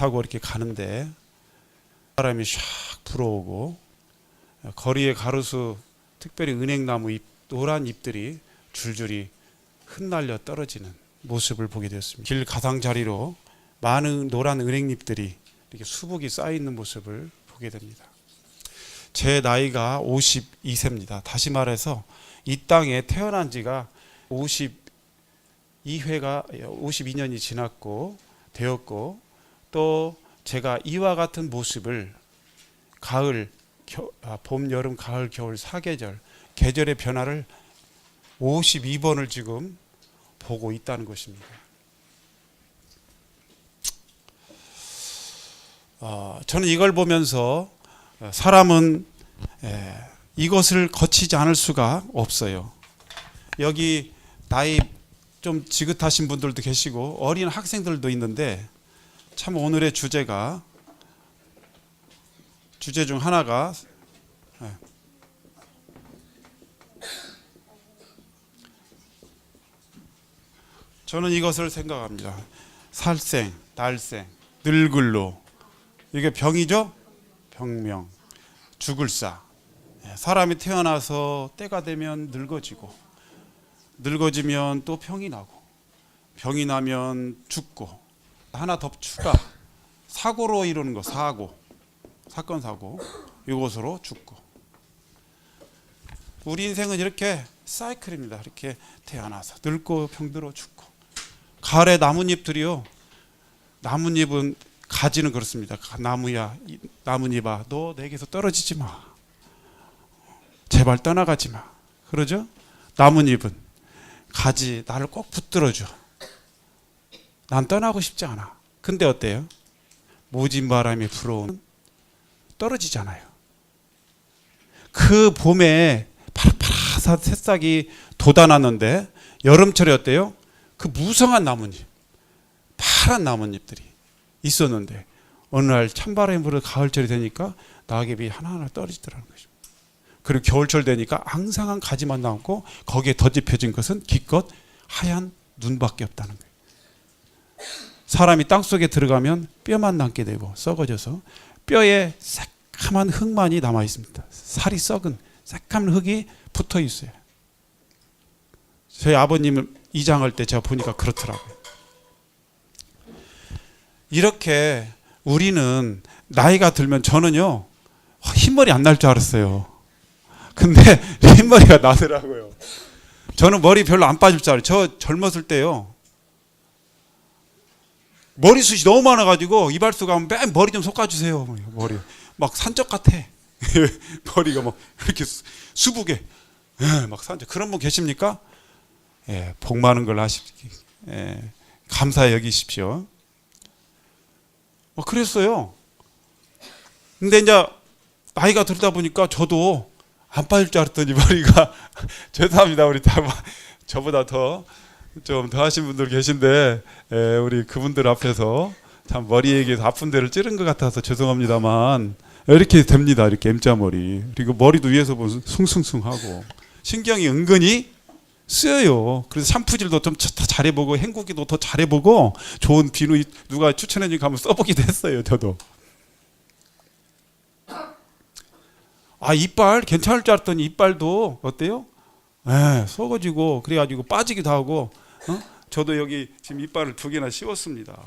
타고 이렇게 가는데 바람이 샥 불어오고 거리에 가로수 특별히 은행나무 잎, 노란 잎들이 줄줄이 흩날려 떨어지는 모습을 보게 되었습니다. 길 가장자리로 많은 노란 은행잎들이 이렇게 수북이 쌓여 있는 모습을 보게 됩니다. 제 나이가 52세입니다. 다시 말해서 이 땅에 태어난 지가 52년이 지났고 되었고, 또 제가 이와 같은 모습을 가을, 봄, 여름, 가을, 겨울 4계절 계절의 변화를 52번을 지금 보고 있다는 것입니다. 저는 이걸 보면서 사람은 이것을 거치지 않을 수가 없어요. 여기 나이 좀 지긋하신 분들도 계시고 어린 학생들도 있는데, 참 오늘의 주제 중 하나가 저는 이것을 생각합니다. 살생, 날생, 늙을로. 이게 병이죠? 병명, 죽을사. 사람이 태어나서 때가 되면 늙어지고, 늙어지면 또 병이 나고, 병이 나면 죽고, 하나 더 추가, 사고로 이루는 거, 사건 사고, 이것으로 죽고. 우리 인생은 이렇게 사이클입니다. 이렇게 태어나서 늙고 병들어 죽고. 가을에 나뭇잎들이요, 나뭇잎은 가지는 그렇습니다. 나무야, 나뭇잎아, 너 내게서 떨어지지 마, 제발 떠나가지 마, 그러죠? 나뭇잎은 가지, 나를 꼭 붙들어줘, 난 떠나고 싶지 않아. 근데 어때요? 모진 바람이 불어오면 떨어지잖아요. 그 봄에 파릇파릇한 새싹이 돋아났는데 여름철에 어때요? 그 무성한 나뭇잎, 파란 나뭇잎들이 있었는데 어느 날 찬바람이 불어 가을철이 되니까 낙엽이 하나하나 떨어지더라는 것입니다. 그리고 겨울철 되니까 앙상한 가지만 남고 거기에 덧입혀진 것은 기껏 하얀 눈밖에 없다는 거예요. 사람이 땅속에 들어가면 뼈만 남게 되고 썩어져서 뼈에 새까만 흙만이 남아 있습니다. 살이 썩은 새까만 흙이 붙어 있어요. 저희 아버님을 이장할 때 제가 보니까 그렇더라고요. 이렇게 우리는 나이가 들면, 저는요 흰머리 안 날 줄 알았어요. 근데 흰머리가 나더라고요. 저는 머리 별로 안 빠질 줄 알아요. 저 젊었을 때요, 머리숱이 너무 많아가지고 이발소 가면 맨 머리 좀 솎아주세요. 머리 막 산적 같아. 머리가 막 이렇게 수북에 막 산적. 그런 분 계십니까? 복 많은 걸 하십시오. 감사히 여기십시오. 그랬어요. 근데 이제 나이가 들다 보니까 저도 안 빠질 줄 알았더니 머리가 죄송합니다. 우리 다 저보다 좀 더 하신 분들 계신데, 우리 그분들 앞에서 참 머리에 아픈 데를 찌른 것 같아서 죄송합니다만 이렇게 됩니다. 이렇게 M자 머리. 그리고 머리도 위에서 보면 숭숭숭하고 신경이 은근히 쓰여요. 그래서 샴푸질도 좀 더 잘해보고 헹구기도 더 잘해보고 좋은 비누 누가 추천해주니까 한번 써보기도 했어요. 저도. 이빨 괜찮을 줄 알았더니 이빨도 어때요? 썩어지고 그래가지고 빠지기도 하고. 저도 여기 지금 이빨을 2개나 씌웠습니다.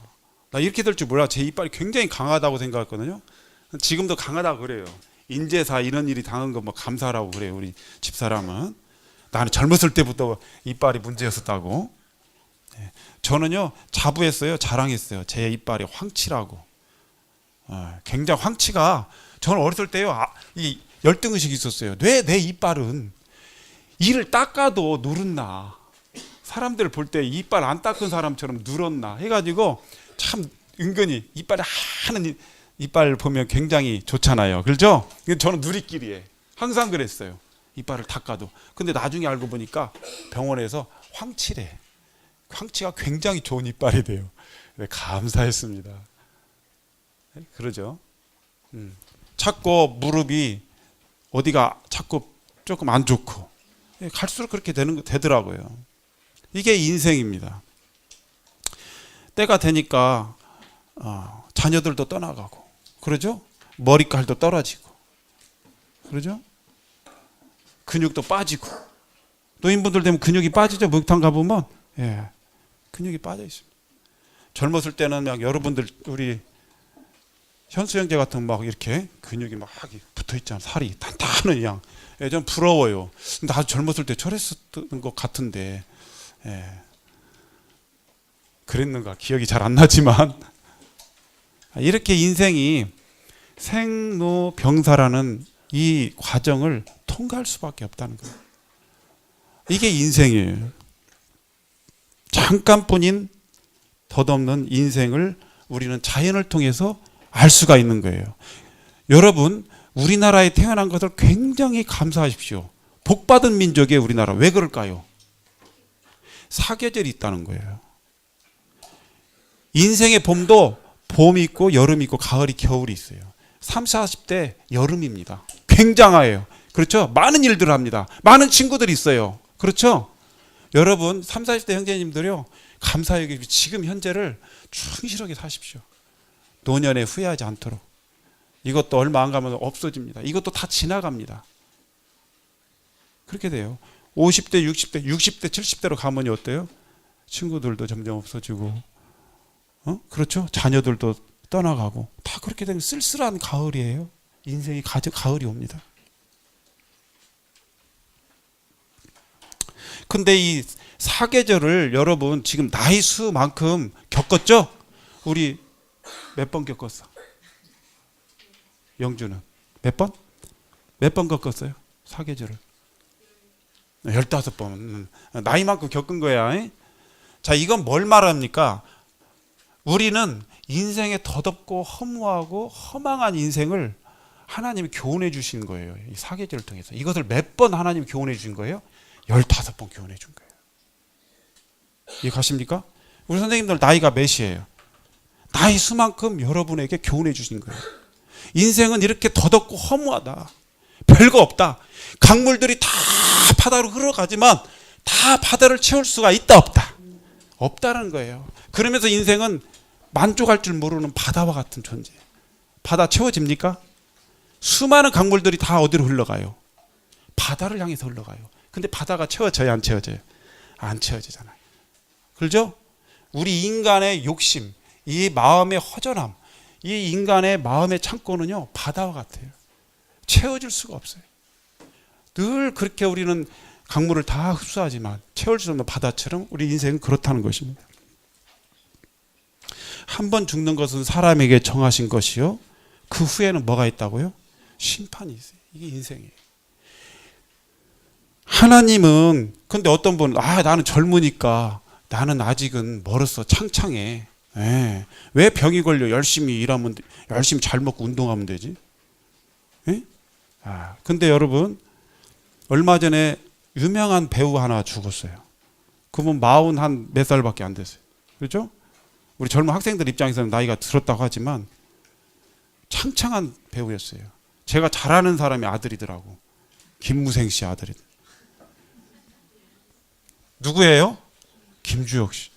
나 이렇게 될 줄 몰라. 제 이빨이 굉장히 강하다고 생각했거든요. 지금도 강하다고 그래요. 인제사 이런 일이 당한 거 뭐 감사라고 그래요. 우리 집사람은. 나는 젊었을 때부터 이빨이 문제였었다고. 저는요 자부했어요. 자랑했어요. 제 이빨이 황치라고. 굉장히 황치가, 저는 어렸을 때요 이 열등의식이 있었어요. 왜 내 이빨은 이를 닦아도 누렇나, 사람들 볼 때 이빨 안 닦은 사람처럼 누렇나 해가지고 참 은근히 이빨이 하는 이빨 보면 굉장히 좋잖아요. 그렇죠? 저는 누리끼리에 항상 그랬어요. 이빨을 닦아도. 근데 나중에 알고 보니까 병원에서 황치래. 황치가 굉장히 좋은 이빨이 돼요. 감사했습니다. 그러죠. 자꾸 무릎이 어디가 자꾸 조금 안 좋고 갈수록 그렇게 되더라고요. 이게 인생입니다. 때가 되니까 자녀들도 떠나가고, 그러죠? 머리칼도 떨어지고, 그러죠? 근육도 빠지고. 노인분들 되면 근육이 빠지죠. 목욕탕 가보면 근육이 빠져 있습니다. 젊었을 때는 막 여러분들 우리 현수 형제 같은 막 이렇게 근육이 막 붙어 있잖아. 살이 단단한 양. 좀 부러워요. 나도 젊었을 때 저랬었던 것 같은데 그랬는가 기억이 잘 안 나지만 이렇게 인생이 생로병사라는 이 과정을 통과할 수밖에 없다는 거예요. 이게 인생이에요. 잠깐뿐인 덧없는 인생을 우리는 자연을 통해서 알 수가 있는 거예요. 여러분, 우리나라에 태어난 것을 굉장히 감사하십시오. 복받은 민족이에요, 우리나라. 왜 그럴까요? 사계절이 있다는 거예요. 인생의 봄도 봄이 있고 여름이 있고 가을이 겨울이 있어요. 30, 40대 여름입니다. 굉장해요. 그렇죠? 많은 일들을 합니다. 많은 친구들이 있어요. 그렇죠? 여러분 30, 40대 형제님들이요, 감사하게 지금 현재를 충실하게 사십시오. 노년에 후회하지 않도록. 이것도 얼마 안 가면 없어집니다. 이것도 다 지나갑니다. 그렇게 돼요. 50대, 60대, 60대, 70대로 가면 어때요? 친구들도 점점 없어지고, 그렇죠? 자녀들도 떠나가고, 다 그렇게 되면 쓸쓸한 가을이에요. 인생이 가을이 옵니다. 근데 이 사계절을 여러분 지금 나이 수만큼 겪었죠? 우리 몇 번 겪었어? 영주는 몇 번? 몇 번 겪었어요? 사계절을 15번. 나이만큼 겪은 거야. 자, 이건 뭘 말합니까? 우리는 인생에 더덥고 허무하고 허망한 인생을 하나님이 교훈해 주신 거예요. 이 사계절을 통해서. 이것을 몇 번 하나님이 교훈해 주신 거예요? 15번 교훈해 준 거예요. 이해 가십니까? 우리 선생님들 나이가 몇이에요? 나이 수만큼 여러분에게 교훈해 주신 거예요. 인생은 이렇게 더덥고 허무하다. 별거 없다. 강물들이 다 바다로 흘러가지만 다 바다를 채울 수가 있다 없다? 없다는 거예요. 그러면서 인생은 만족할 줄 모르는 바다와 같은 존재예요. 바다 채워집니까? 수많은 강물들이 다 어디로 흘러가요? 바다를 향해서 흘러가요. 근데 바다가 채워져요, 안 채워져요? 안 채워지잖아요. 그렇죠? 우리 인간의 욕심, 이 마음의 허전함, 이 인간의 마음의 창고는요, 바다와 같아요. 채워질 수가 없어요. 늘 그렇게 우리는 강물을 다 흡수하지만 채울 수 없는 바다처럼 우리 인생은 그렇다는 것입니다. 한 번 죽는 것은 사람에게 정하신 것이요, 그 후에는 뭐가 있다고요? 심판이 있어요. 이게 인생이에요. 하나님은, 근데 어떤 분은 나는 젊으니까 나는 아직은 멀었어, 창창해. 왜 병이 걸려? 열심히 일하면, 열심히 잘 먹고 운동하면 되지. 근데 여러분, 얼마 전에 유명한 배우 하나 죽었어요. 그분 40 몇 살밖에 안 됐어요. 그렇죠? 우리 젊은 학생들 입장에서는 나이가 들었다고 하지만 창창한 배우였어요. 제가 잘 아는 사람이 아들이더라고. 김무생 씨 아들이. 누구예요? 김주혁 씨.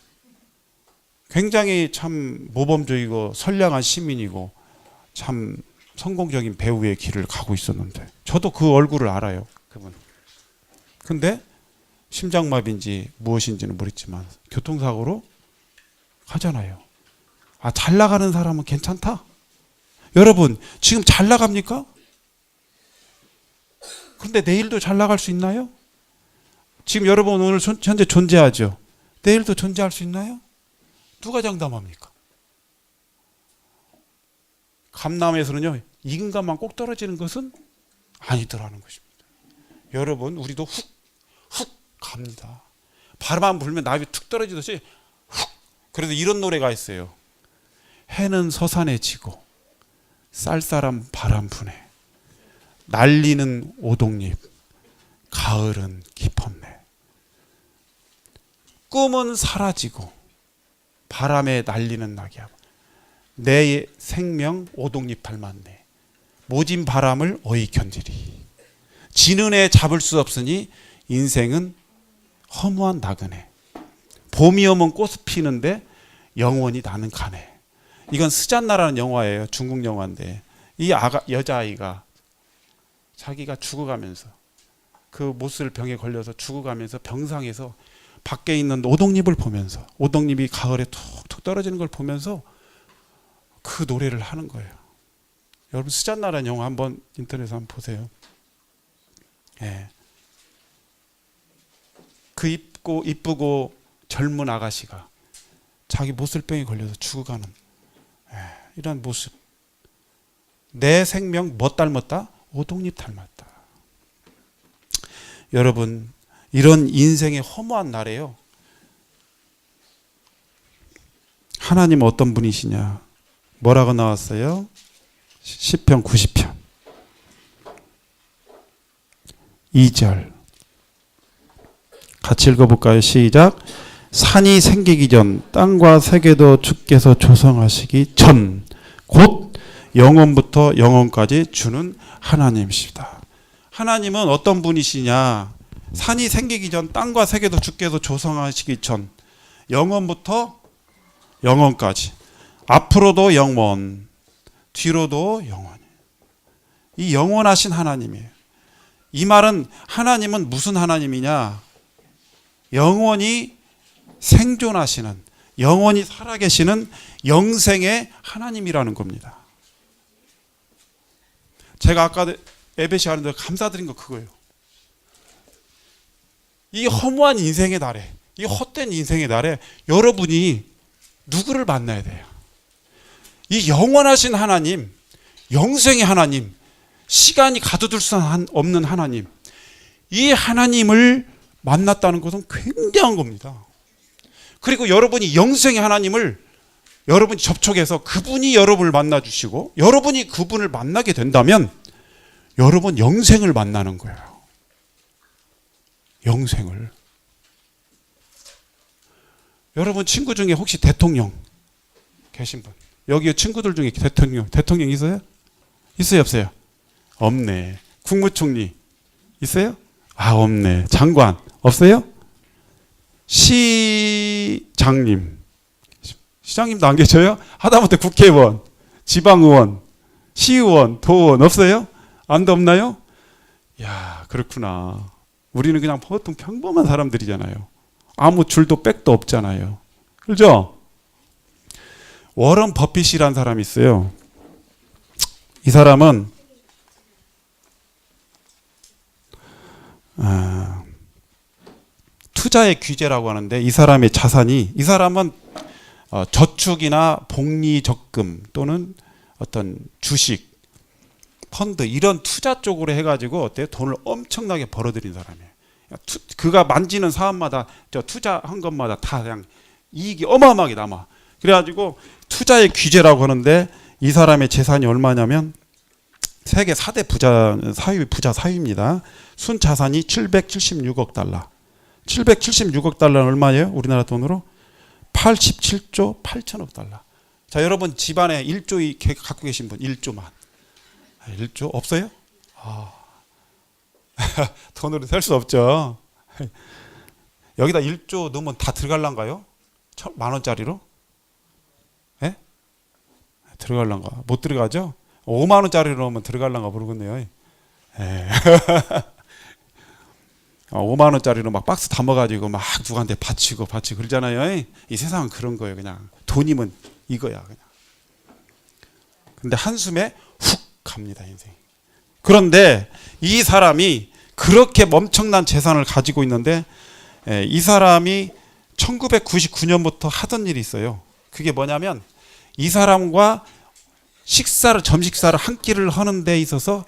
굉장히 참 모범적이고 선량한 시민이고 참 성공적인 배우의 길을 가고 있었는데, 저도 그 얼굴을 알아요, 그분. 근데 심장마비인지 무엇인지는 모르겠지만 교통사고로 하잖아요. 잘 나가는 사람은 괜찮다? 여러분, 지금 잘 나갑니까? 그런데 내일도 잘 나갈 수 있나요? 지금 여러분 오늘 현재 존재하죠? 내일도 존재할 수 있나요? 누가 장담합니까? 감남에서는요, 익은 것만 꼭 떨어지는 것은 아니더라는 것입니다. 여러분, 우리도 훅 갑니다. 바람만 불면 나비 툭 떨어지듯이 훅. 그래서 이런 노래가 있어요. 해는 서산에 지고 쌀쌀한 바람 부네, 날리는 오동잎 가을은 깊었네. 꿈은 사라지고 바람에 날리는 낙엽, 내 생명 오동잎 닮았네. 모진 바람을 어이 견디리. 지는 애 잡을 수 없으니 인생은 허무한 나그네. 봄이 오면 꽃이 피는데 영원히 나는 가네. 이건 스잔나라는 영화예요. 중국 영화인데 이 여자아이가 자기가 죽어가면서 그 못쓸 병에 걸려서 죽어가면서 병상에서 밖에 있는 오동잎을 보면서 오동잎이 가을에 툭툭 떨어지는 걸 보면서 그 노래를 하는 거예요. 여러분 스잔나라는 영화 한번 인터넷에 한번 보세요. 예. 그 이쁘고 젊은 아가씨가 자기 못쓸병에 걸려서 죽어가는 이런 모습. 내 생명 뭐 닮았다? 오동잎 닮았다. 여러분 이런 인생의 허무한 날에요. 하나님 어떤 분이시냐? 뭐라고 나왔어요? 시편 90편 2절 같이 읽어볼까요? 시작. 산이 생기기 전 땅과 세계도 주께서 조성하시기 전 곧 영원부터 영원까지 주는 하나님이시다. 하나님은 어떤 분이시냐? 산이 생기기 전 땅과 세계도 주께서 조성하시기 전 영원부터 영원까지 앞으로도 영원 뒤로도 영원. 이 영원하신 하나님이에요. 이 말은 하나님은 무슨 하나님이냐? 영원히 생존하시는 영원히 살아계시는 영생의 하나님이라는 겁니다. 제가 아까 에베시 하는데 감사드린 거 그거예요. 이 허무한 인생의 날에 이 헛된 인생의 날에 여러분이 누구를 만나야 돼요? 이 영원하신 하나님, 영생의 하나님, 시간이 가둬둘 수 없는 하나님, 이 하나님을 만났다는 것은 굉장한 겁니다. 그리고 여러분이 영생의 하나님을 여러분이 접촉해서 그분이 여러분을 만나주시고 여러분이 그분을 만나게 된다면 여러분 영생을 만나는 거예요. 영생을. 여러분 친구 중에 혹시 대통령 계신 분? 여기 친구들 중에 대통령 있어요? 있어요 없어요? 없네. 국무총리 있어요? 아 없네. 장관 없어요? 시장님도 안 계셔요? 하다못해 국회의원, 지방의원, 시의원, 도의원 없어요? 안도 없나요? 야 그렇구나. 우리는 그냥 보통 평범한 사람들이잖아요. 아무 줄도 백도 없잖아요. 그렇죠? 워런 버핏이라는 사람이 있어요. 이 사람은 투자의 규제라고 하는데 이 사람의 자산이 이 사람은 저축이나 복리 적금 또는 어떤 주식, 펀드 이런 투자 쪽으로 해가지고 어때요? 돈을 엄청나게 벌어들인 사람이에요. 그가 만지는 사업마다 투자한 것마다 다 그냥 이익이 어마어마하게 남아. 그래가지고 투자의 규제라고 하는데 이 사람의 재산이 얼마냐면 세계 4대 부자 사위입니다. 순자산이 776억 달러. 776억 달러는 얼마예요? 우리나라 돈으로 87조 8천억 달러. 자, 여러분 집안에 1조 갖고 계신 분 1조만. 1조 없어요? 돈으로 셀 수 없죠. 여기다 1조 넣으면 다 들어갈란가요? 10,000원짜리로? 예? 들어갈란가? 못 들어가죠? 5만 원짜리로 넣으면 들어갈란가 모르겠네요. 예. 5만 원짜리로 막 박스 담아가지고 막 누구한테 바치고 그러잖아요. 이 세상은 그런 거예요. 그냥 돈이면 이거야 그냥. 근데 한숨에 훅 갑니다 인생. 그런데 이 사람이 그렇게 엄청난 재산을 가지고 있는데 이 사람이 1999년부터 하던 일이 있어요. 그게 뭐냐면 이 사람과 점심 식사를 한 끼를 하는 데 있어서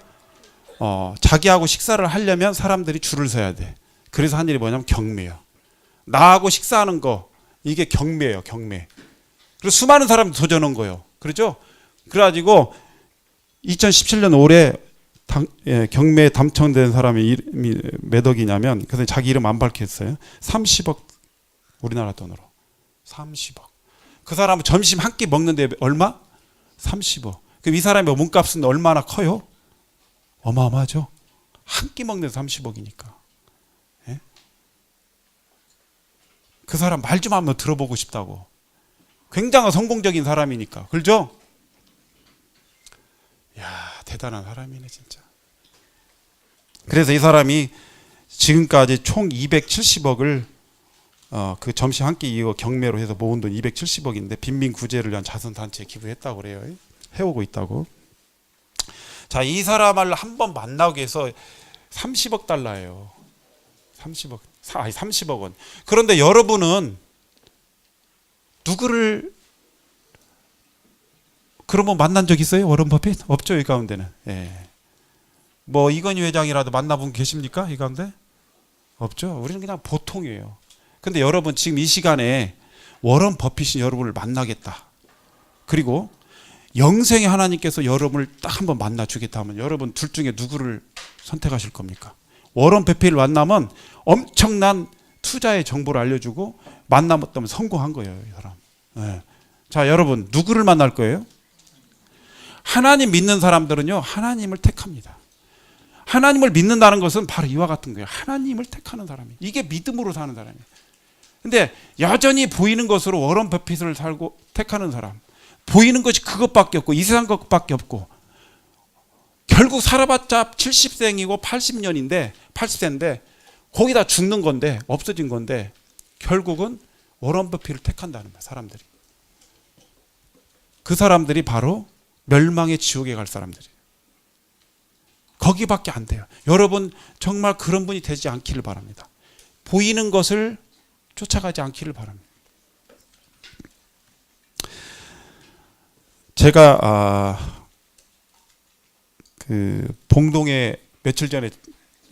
자기하고 식사를 하려면 사람들이 줄을 서야 돼. 그래서 한 일이 뭐냐면 경매예요. 나하고 식사하는 거 이게 경매예요. 경매. 그리고 수많은 사람이 도전한 거예요. 그렇죠? 그래가지고 2017년 올해 경매에 당첨된 사람의 이름이 몇 억이냐면 그래서 자기 이름 안 밝혔어요. 30억 우리나라 돈으로 30억. 그 사람은 점심 한 끼 먹는데 얼마? 30억. 그럼 이 사람의 몸값은 얼마나 커요? 어마어마하죠. 한 끼 먹는 데 30억이니까. 예? 그 사람 말 좀 한번 들어보고 싶다고. 굉장히 성공적인 사람이니까. 그렇죠? 야, 대단한 사람이네 진짜. 그래서 이 사람이 지금까지 총 270억을 그 점심 한 끼 이후 경매로 해서 모은 돈 270억인데 빈민 구제를 위한 자선단체에 기부했다고 그래요. 해오고 있다고. 자, 이 사람을 한번 만나기 위해서 30억 달러예요. 30억 원. 그런데 여러분은 누구를 그러면 만난 적 있어요? 워런 버핏? 없죠, 이 가운데는. 예. 뭐 이건희 회장이라도 만나본 계십니까? 이 가운데? 없죠. 우리는 그냥 보통이에요. 근데 여러분 지금 이 시간에 워런 버핏이 여러분을 만나겠다. 그리고 영생의 하나님께서 여러분을 딱 한번 만나 주겠다 하면 여러분 둘 중에 누구를 선택하실 겁니까? 워런 버핏을 만나면 엄청난 투자의 정보를 알려주고 만나면 성공한 거예요, 이 사람. 네. 자, 여러분 누구를 만날 거예요? 하나님 믿는 사람들은요, 하나님을 택합니다. 하나님을 믿는다는 것은 바로 이와 같은 거예요. 하나님을 택하는 사람이. 이게 믿음으로 사는 사람이에요. 근데 여전히 보이는 것으로 워런 버핏을 살고 택하는 사람, 보이는 것이 그것밖에 없고 이 세상 것밖에 없고 결국 살아봤자 70생이고 80세인데 거기다 죽는 건데 없어진 건데 결국은 워런 버핏을 택한다는 거예요. 사람들이. 그 사람들이 바로 멸망의 지옥에 갈 사람들이에요. 거기밖에 안 돼요. 여러분 정말 그런 분이 되지 않기를 바랍니다. 보이는 것을 쫓아가지 않기를 바랍니다. 제가 그 봉동에 며칠 전에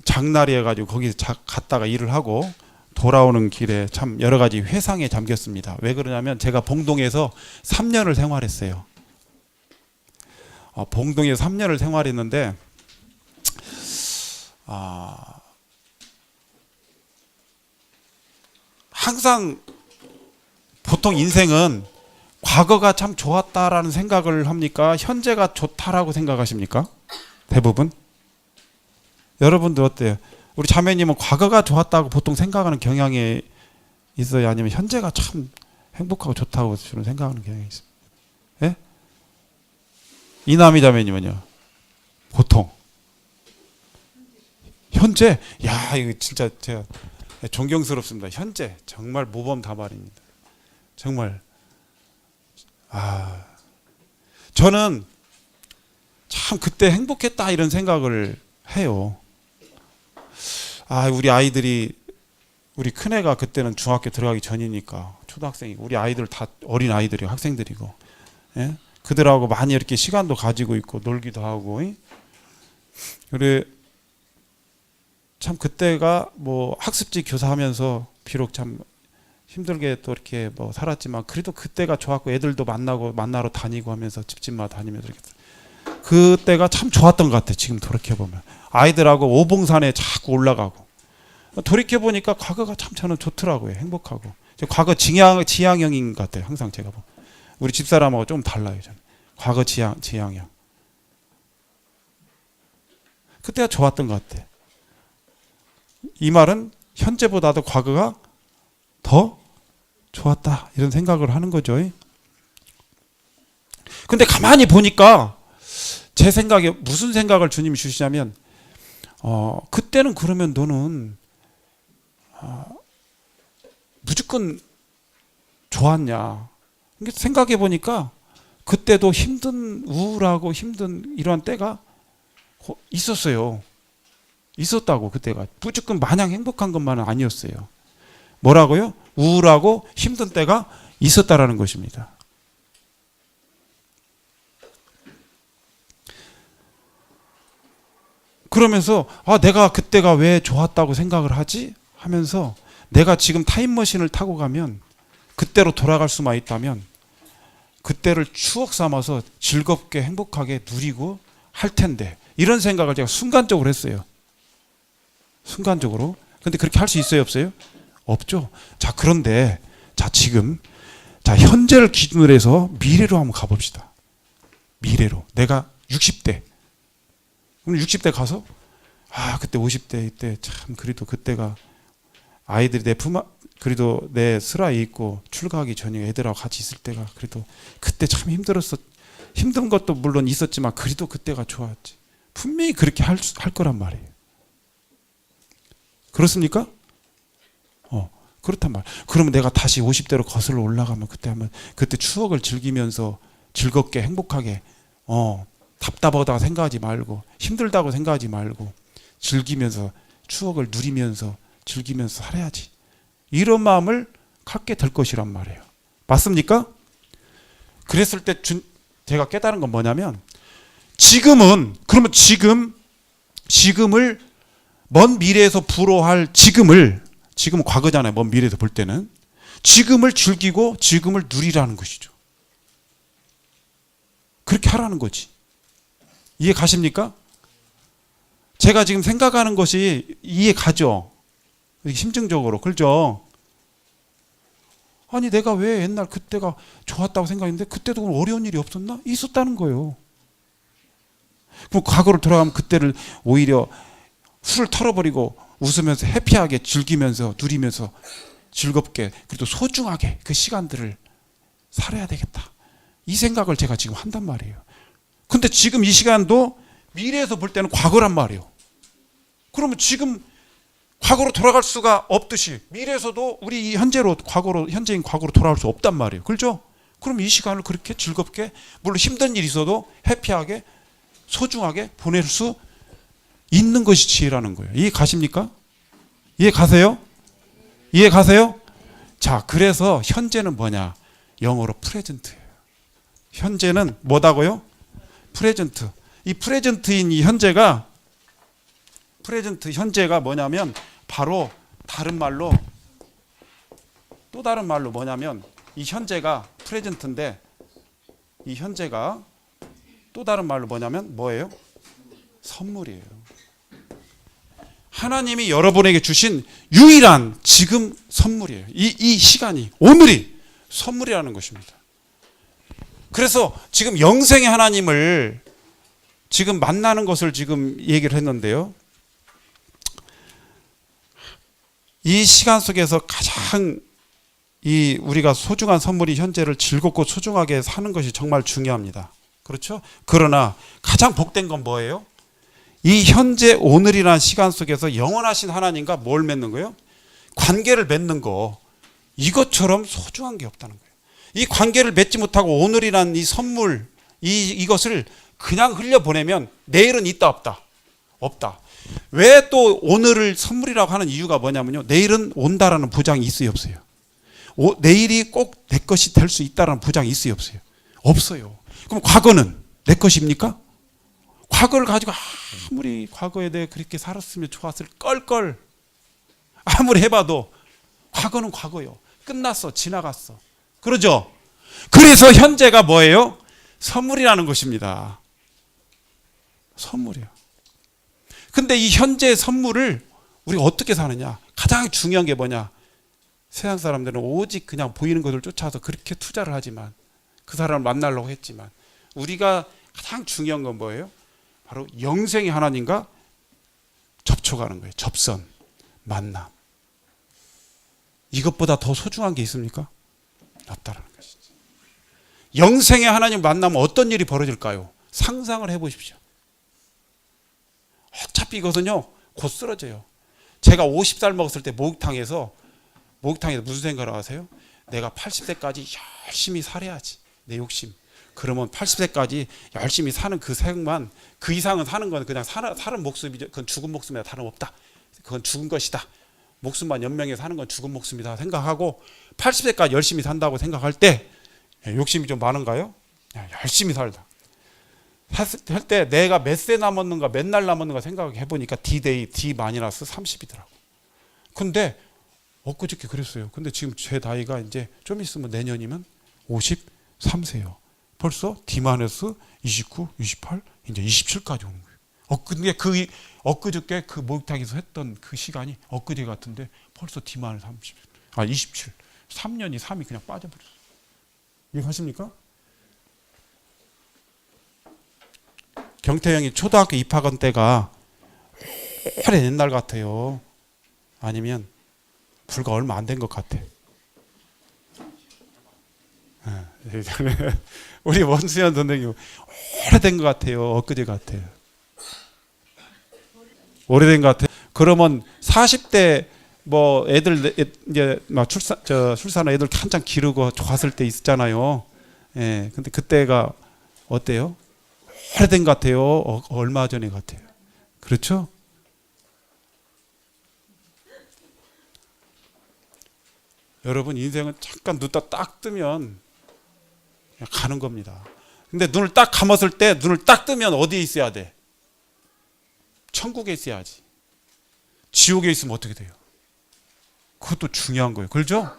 장날이 해가지고 거기 갔다가 일을 하고 돌아오는 길에 참 여러 가지 회상에 잠겼습니다. 왜 그러냐면 제가 봉동에서 3년을 생활했어요. 봉동에서 3년을 생활했는데 항상 보통 인생은 과거가 참 좋았다라는 생각을 합니까? 현재가 좋다라고 생각하십니까? 대부분? 여러분들 어때요? 우리 자매님은 과거가 좋았다고 보통 생각하는 경향이 있어요? 아니면 현재가 참 행복하고 좋다고 저는 생각하는 경향이 있어요? 예? 이남이 자매님은요? 보통 현재? 야, 이거 진짜 제가 존경스럽습니다. 현재 정말 모범답안입니다. 정말 저는 참 그때 행복했다 이런 생각을 해요. 우리 아이들이 우리 큰애가 그때는 중학교 들어가기 전이니까 초등학생이고 우리 아이들 다 어린 아이들이고 학생들이고 예? 그들하고 많이 이렇게 시간도 가지고 있고 놀기도 하고 그래 참 그때가 뭐 학습지 교사하면서 비록 참 힘들게 또 이렇게 뭐 살았지만 그래도 그때가 좋았고 애들도 만나러 다니고 하면서 집집마다 다니면서 이렇게 그때가 참 좋았던 것 같아요. 지금 돌이켜보면 아이들하고 오봉산에 자꾸 올라가고 돌이켜보니까 과거가 참 저는 좋더라고요. 행복하고 과거 지향형인 것 같아요. 항상 제가 우리 집사람하고 좀 달라요. 저는 과거 지향형 그때가 좋았던 것 같아요. 이 말은 현재보다도 과거가 더 좋았다 이런 생각을 하는 거죠. 근데 가만히 보니까 제 생각에 무슨 생각을 주님이 주시냐면 그때는 그러면 너는 무조건 좋았냐. 생각해 보니까 그때도 힘든 우울하고 힘든 이러한 때가 있었어요. 있었다고. 그때가 무조건 마냥 행복한 것만은 아니었어요. 뭐라고요? 우울하고 힘든 때가 있었다라는 것입니다. 그러면서 내가 그때가 왜 좋았다고 생각을 하지? 하면서 내가 지금 타임머신을 타고 가면 그때로 돌아갈 수만 있다면 그때를 추억 삼아서 즐겁게 행복하게 누리고 할 텐데 이런 생각을 제가 순간적으로 했어요. 순간적으로. 근데 그렇게 할 수 있어요? 없어요? 없죠. 자, 그런데 지금 현재를 기준으로 해서 미래로 한번 가봅시다. 미래로. 내가 60대. 그럼 60대 가서 그때 50대 때 참 그래도 그때가 아이들이 내 그래도 내 슬하에 있고 출가하기 전에 애들하고 같이 있을 때가 그래도 그때 참 힘들었어. 힘든 것도 물론 있었지만 그래도 그때가 좋았지. 분명히 그렇게 할 거란 말이에요. 그렇습니까? 그렇단 말이에요. 그러면 내가 다시 50대로 거슬러 올라가면 그때 추억을 즐기면서 즐겁게 행복하게 답답하다고 생각하지 말고 힘들다고 생각하지 말고 즐기면서 추억을 누리면서 즐기면서 살아야지. 이런 마음을 갖게 될 것이란 말이에요. 맞습니까? 그랬을 때 제가 깨달은 건 뭐냐면 그러면 지금을 먼 미래에서 불어할 지금은 과거잖아요. 먼 미래에서 볼 때는 지금을 즐기고 지금을 누리라는 것이죠. 그렇게 하라는 거지. 이해 가십니까? 제가 지금 생각하는 것이 이해 가죠? 심증적으로. 그렇죠? 아니 내가 왜 옛날 그때가 좋았다고 생각했는데 그때도 어려운 일이 없었나? 있었다는 거예요. 그럼 과거를 돌아가면 그때를 오히려 술을 털어버리고 웃으면서 해피하게 즐기면서 누리면서 즐겁게 그래도 소중하게 그 시간들을 살아야 되겠다. 이 생각을 제가 지금 한단 말이에요. 근데 지금 이 시간도 미래에서 볼 때는 과거란 말이에요. 그러면 지금 과거로 돌아갈 수가 없듯이 미래에서도 우리 현재인 과거로 돌아갈 수 없단 말이에요. 그렇죠? 그럼 이 시간을 그렇게 즐겁게 물론 힘든 일이 있어도 해피하게 소중하게 보낼 수 있는 것이 지혜라는 거예요. 이해 가십니까? 이해 가세요? 이해 가세요? 자, 그래서 현재는 뭐냐? 영어로 프레젠트예요. 현재는 뭐다고요? 프레젠트. 이 프레젠트인 이 현재가 뭐냐면 바로 또 다른 말로 뭐냐면 이 현재가 프레젠트인데 이 현재가 또 다른 말로 뭐냐면 뭐예요? 선물이에요. 하나님이 여러분에게 주신 유일한 지금 선물이에요. 이 시간이 오늘이 선물이라는 것입니다. 그래서 지금 영생의 하나님을 지금 만나는 것을 지금 얘기를 했는데요. 이 시간 속에서 가장 우리가 소중한 선물이 현재를 즐겁고 소중하게 사는 것이 정말 중요합니다. 그렇죠? 그러나 가장 복된 건 뭐예요? 이 현재 오늘이라는 시간 속에서 영원하신 하나님과 뭘 맺는 거예요? 관계를 맺는 거. 이것처럼 소중한 게 없다는 거예요. 이 관계를 맺지 못하고 오늘이라는 이 선물 이것을 그냥 흘려보내면 내일은 있다 없다? 없다. 왜 또 오늘을 선물이라고 하는 이유가 뭐냐면요. 내일은 온다라는 보장이 있어요 없어요? 내일이 꼭 내 것이 될 수 있다라는 보장이 있어요 없어요? 없어요. 그럼 과거는 내 것입니까? 과거를 가지고 아무리 과거에 대해 그렇게 살았으면 좋았을 껄껄 아무리 해봐도 과거는 과거요. 끝났어. 지나갔어. 그러죠? 그래서 현재가 뭐예요? 선물이라는 것입니다. 선물이요. 근데 이 현재의 선물을 우리가 어떻게 사느냐? 가장 중요한 게 뭐냐? 세상 사람들은 오직 그냥 보이는 것을 쫓아서 그렇게 투자를 하지만 그 사람을 만나려고 했지만 우리가 가장 중요한 건 뭐예요? 바로 영생의 하나님과 접촉하는 거예요. 접선, 만남. 이것보다 더 소중한 게 있습니까? 없다라는 것이죠. 영생의 하나님 만나면 어떤 일이 벌어질까요? 상상을 해보십시오. 어차피 이것은요 곧 쓰러져요. 제가 50살 먹었을 때 목욕탕에서 무슨 생각을 하세요? 내가 80세까지 열심히 살아야지. 내 욕심. 그러면 80세까지 열심히 사는 그 생만 그 이상은 사는 건 그냥 사는 목숨이죠. 그건 죽은 목숨이나 다름없다. 그건 죽은 것이다. 목숨만 연명해 사는 건 죽은 목숨이다 생각하고 80세까지 열심히 산다고 생각할 때 욕심이 좀 많은가요? 열심히 살다. 할 때 내가 몇 세 남았는가 몇 날 남았는가 생각해 보니까 D-Day D-30이더라고. 근데 엊그저께 그랬어요. 근데 지금 제 나이가 이제 좀 있으면 내년이면 53세요. 벌써 D-29, 28, 이제 27까지 오는 거예요. 근데 엊그저께 그 목욕탕에서 했던 그 시간이 엊그제 같은데 벌써 D-30, 27. 3년이 3이 그냥 빠져버렸어요. 이해하십니까? 경태 형이 초등학교 입학한 때가 오래 옛날 같아요. 아니면 불과 얼마 안 된 것 같아. 우리 원수연 선생님 오래된 것 같아요. 엊그제 같아요. 오래된 것 같아요. 그러면 40대 뭐 애들 이제 막 출산한 애들 한창 기르고 좋았을 때 있었잖아요. 예, 근데 그때가 어때요? 오래된 것 같아요. 얼마 전에 같아요. 그렇죠? 여러분 인생은 잠깐 눈 딱 뜨면 그냥 가는 겁니다. 근데 눈을 딱 감았을 때 눈을 딱 뜨면 어디에 있어야 돼? 천국에 있어야지. 지옥에 있으면 어떻게 돼요? 그것도 중요한 거예요. 그렇죠?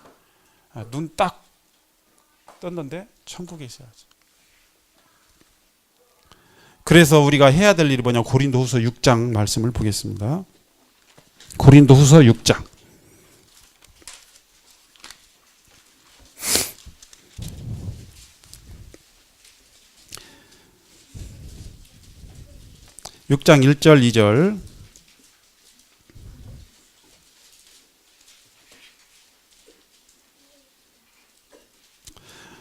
눈 딱 떴는데 천국에 있어야지. 그래서 우리가 해야 될 일이 뭐냐? 고린도후서 6장 말씀을 보겠습니다. 고린도후서 6장. (6장) 1절 2절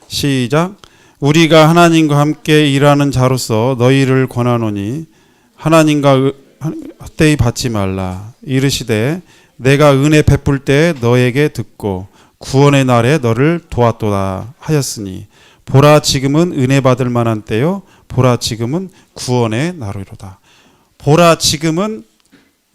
시작. 우리가 하나님과 함께 일하는 자로서 너희를 권하노니 하나님과 헛되이 받지 말라. 이르시되 내가 은혜 베풀 때 너에게 듣고 구원의 날에 너를 도왔도다 하였으니 보라 지금은 은혜 받을 만한 때요 보라 지금은 구원의 날이로다. 보라 지금은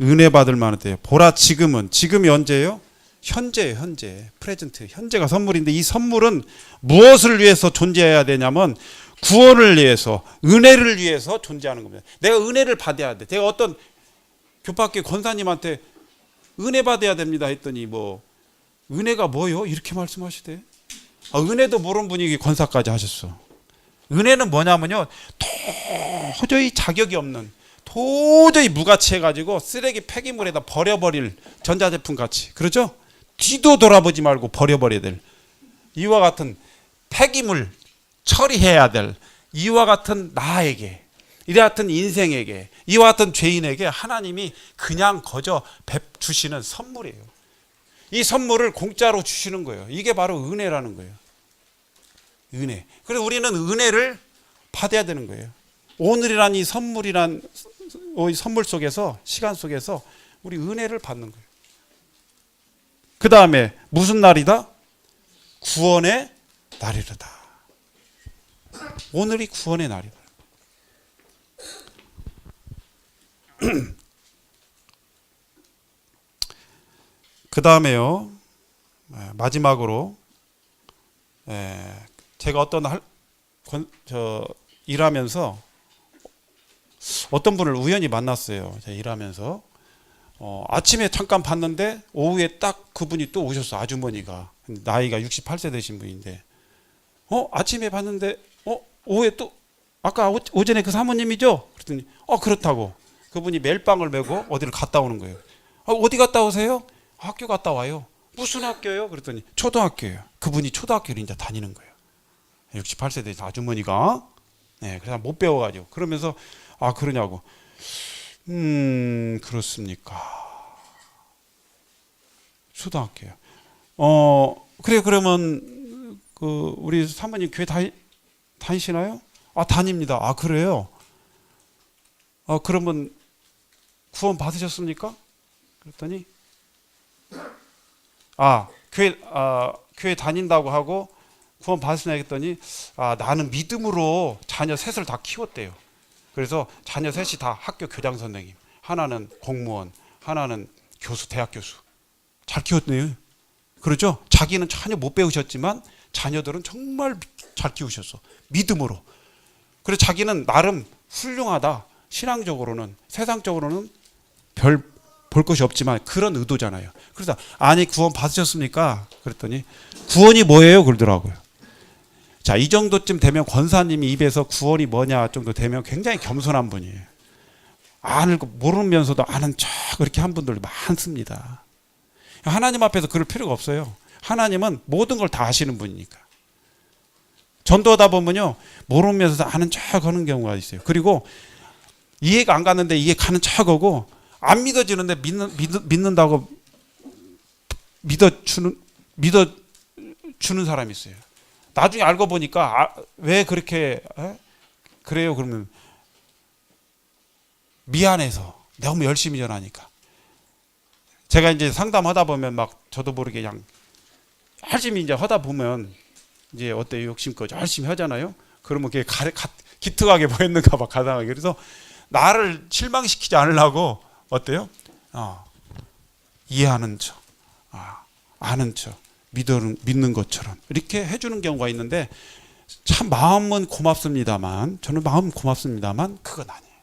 은혜 받을 만한 때요. 보라 지금은, 지금이 언제예요? 현재예요. 현재. 프레젠트. 현재가 선물인데 이 선물은 무엇을 위해서 존재해야 되냐면 구원을 위해서, 은혜를 위해서 존재하는 겁니다. 내가 은혜를 받아야 돼. 내가 어떤 교파학교 권사님한테 은혜 받아야 됩니다 했더니 뭐 은혜가 뭐요? 이렇게 말씀하시대. 은혜도 모르는 분이 권사까지 하셨어. 은혜는 뭐냐면요, 도저히 자격이 없는, 도저히 무가치해가지고 쓰레기 폐기물에다 버려버릴 전자제품 같이, 그렇죠? 뒤도 돌아보지 말고 버려버려야 될 이와 같은 폐기물 처리해야 될 이와 같은 나에게, 이와 같은 인생에게, 이와 같은 죄인에게 하나님이 그냥 거저 주시는 선물이에요. 이 선물을 공짜로 주시는 거예요. 이게 바로 은혜라는 거예요. 은혜. 그래서 우리는 은혜를 받아야 되는 거예요. 오늘이란 이 선물이란 이 선물 속에서, 시간 속에서 우리 은혜를 받는 거예요. 그 다음에 무슨 날이다? 구원의 날이로다. 오늘이 구원의 날이다. 그 다음에요, 마지막으로 제가 일하면서 어떤 분을 우연히 만났어요. 제가 일하면서 아침에 잠깐 봤는데 오후에 딱 그분이 또 오셨어. 아주머니가 나이가 68세 되신 분인데 아침에 봤는데 오후에 또 아까 오전에 그 사모님이죠? 그랬더니 그렇다고. 그분이 멜빵을 메고 어디를 갔다 오는 거예요. 어디 갔다 오세요? 학교 갔다 와요. 무슨 학교요? 그랬더니 초등학교예요. 그분이 초등학교를 이제 다니는 거예요. 68세 되신 아주머니가. 그래서 못 배워가지고. 그러면서 그러냐고. 그렇습니까. 초등학교요. 그래, 그러면 우리 사모님 교회 다니시나요? 다닙니다. 그래요? 그러면 구원 받으셨습니까? 그랬더니 교회 다닌다고 하고 구원 받으시냐 했더니 나는 믿음으로 자녀 셋을 다 키웠대요. 그래서 자녀 셋이 다 학교 교장 선생님, 하나는 공무원, 하나는 교수, 대학 교수. 잘 키웠네요. 그렇죠? 자기는 전혀 못 배우셨지만 자녀들은 정말 잘 키우셨어. 믿음으로. 그래서 자기는 나름 훌륭하다. 신앙적으로는, 세상적으로는 별 볼 것이 없지만 그런 의도잖아요. 그래서 구원 받으셨습니까? 그랬더니 구원이 뭐예요? 그러더라고요. 자, 이 정도쯤 되면 권사님이 입에서 구원이 뭐냐 정도 되면 굉장히 겸손한 분이에요. 모르면서도 아는 척 그렇게 한 분들 많습니다. 하나님 앞에서 그럴 필요가 없어요. 하나님은 모든 걸 다 아시는 분이니까. 전도하다 보면요, 모르면서도 아는 척 하는 경우가 있어요. 그리고 이해가 안 갔는데 이해 가는 척 하고 안 믿어지는데 믿는다고 믿어주는 사람이 있어요. 나중에 알고 보니까 왜 그렇게 그래요? 그러면 미안해서 너무 열심히 전하니까. 제가 이제 상담하다 보면 막 저도 모르게 그냥 열심히 이제 하다 보면 이제 어때요? 욕심껏 열심히 하잖아요. 그러면 그게 기특하게 보였는가 봐, 가당하게. 그래서 나를 실망시키지 않으려고 어때요? 이해하는 척, 아는 척, 믿는 것처럼 이렇게 해주는 경우가 있는데 참 마음은 고맙습니다만, 저는 마음 고맙습니다만 그건 아니에요.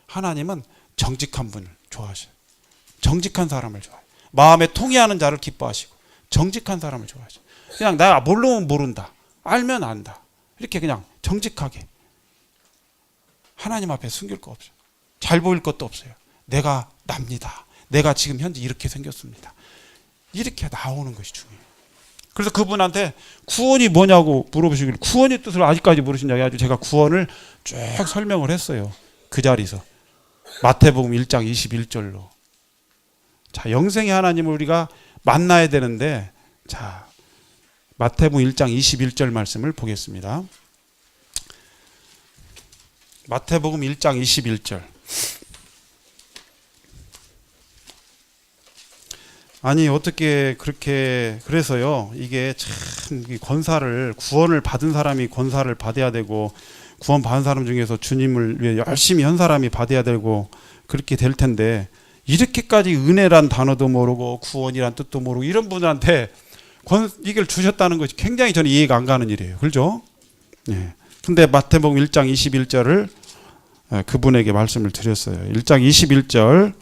하나님은 정직한 분을 좋아하셔요. 정직한 사람을 좋아해요. 마음에 통해하는 자를 기뻐하시고 정직한 사람을 좋아하셔요. 그냥 내가 모르면 모른다, 알면 안다, 이렇게 그냥 정직하게 하나님 앞에 숨길 거 없어요. 잘 보일 것도 없어요. 내가 납니다. 내가 지금 현재 이렇게 생겼습니다. 이렇게 나오는 것이 중요해요. 그래서 그분한테 구원이 뭐냐고 물어보시길래 구원의 뜻을 아직까지 모르신다고 해가지고 제가 구원을 쭉 설명을 했어요. 그 자리에서 마태복음 1장 21절로. 자, 영생의 하나님을 우리가 만나야 되는데, 자, 마태복음 1장 21절 말씀을 보겠습니다. 마태복음 1장 21절. 아니 어떻게 그렇게, 그래서요, 이게 참 권사를, 구원을 받은 사람이 권사를 받아야 되고 구원 받은 사람 중에서 주님을 위해 열심히 한 사람이 받아야 되고 그렇게 될 텐데, 이렇게까지 은혜란 단어도 모르고 구원이란 뜻도 모르고 이런 분들한테 이걸 주셨다는 것이 굉장히 저는 이해가 안 가는 일이에요. 그렇죠? 예. 근데 마태복음 1장 21절을 그분에게 말씀을 드렸어요. 1장 21절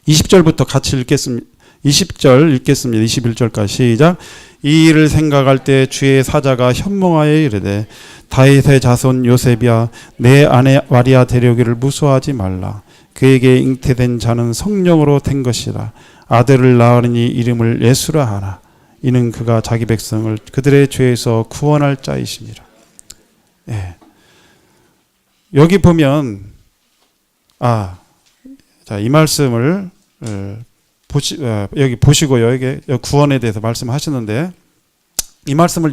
20절부터 같이 읽겠습니다. 20절 읽겠습니다. 21절까지 시작. 이 일을 생각할 때 주의 사자가 현몽하여 이르되 다윗의 자손 요셉이야, 내 아내 마리아 데려오기를 무수하지 말라. 그에게 잉태된 자는 성령으로 된 것이라. 아들을 낳으니 이름을 예수라 하라. 이는 그가 자기 백성을 그들의 죄에서 구원할 자이시니라. 예. 여기 보면 자, 이 말씀을 여기 보시고요. 여기 구원에 대해서 말씀하시는데 이 말씀을